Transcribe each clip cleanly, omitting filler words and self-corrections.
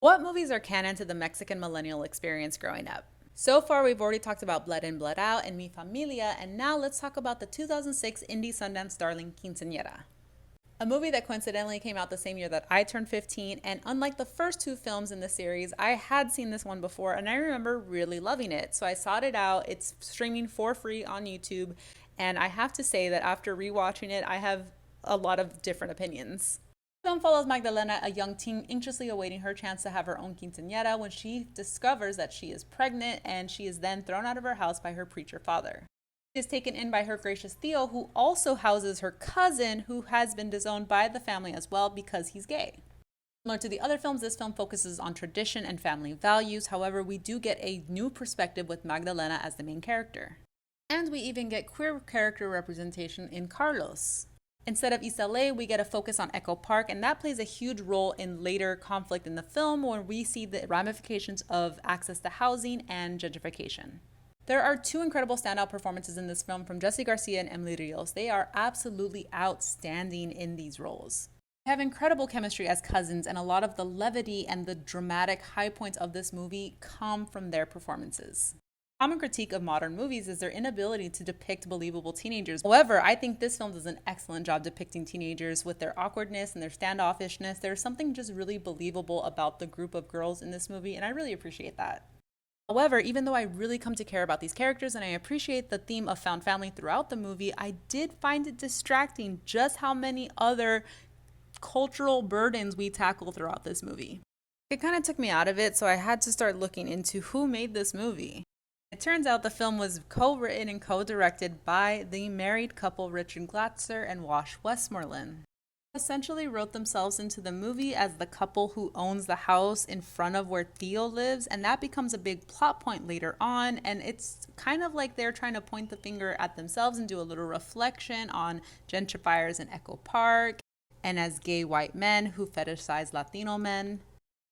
What movies are canon to the Mexican millennial experience growing up? So far, we've already talked about Blood In, Blood Out and Mi Familia, and now let's talk about the 2006 indie Sundance darling Quinceañera. A movie that coincidentally came out the same year that I turned 15, and unlike the first two films in the series, I had seen this one before and I remember really loving it. So I sought it out. It's streaming for free on YouTube, and I have to say that after rewatching it, I have a lot of different opinions. The film follows Magdalena, a young teen anxiously awaiting her chance to have her own quinceañera when she discovers that she is pregnant, and she is then thrown out of her house by her preacher father. She is taken in by her gracious Theo, who also houses her cousin, who has been disowned by the family as well because he's gay. Similar to the other films, this film focuses on tradition and family values. However, we do get a new perspective with Magdalena as the main character. And we even get queer character representation in Carlos. Instead of Isale, we get a focus on Echo Park, and that plays a huge role in later conflict in the film where we see the ramifications of access to housing and gentrification. There are two incredible standout performances in this film from Jesse Garcia and Emily Rios. They are absolutely outstanding in these roles. They have incredible chemistry as cousins, and a lot of the levity and the dramatic high points of this movie come from their performances. A common critique of modern movies is their inability to depict believable teenagers. However, I think this film does an excellent job depicting teenagers with their awkwardness and their standoffishness. There's something just really believable about the group of girls in this movie, and I really appreciate that. However, even though I really come to care about these characters and I appreciate the theme of found family throughout the movie, I did find it distracting just how many other cultural burdens we tackle throughout this movie. It kind of took me out of it, so I had to start looking into who made this movie. It turns out the film was co-written and co-directed by the married couple Richard Glatzer and Wash Westmoreland. They essentially wrote themselves into the movie as the couple who owns the house in front of where Theo lives, and that becomes a big plot point later on, and it's kind of like they're trying to point the finger at themselves and do a little reflection on gentrifiers in Echo Park and as gay white men who fetishize Latino men.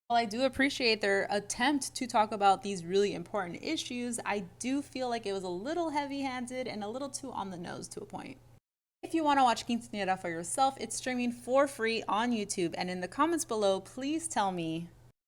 While I do appreciate their attempt to talk about these really important issues, I do feel like it was a little heavy-handed and a little too on the nose to a point. If you want to watch Quinceañera for yourself, it's streaming for free on YouTube, and in the comments below, please tell me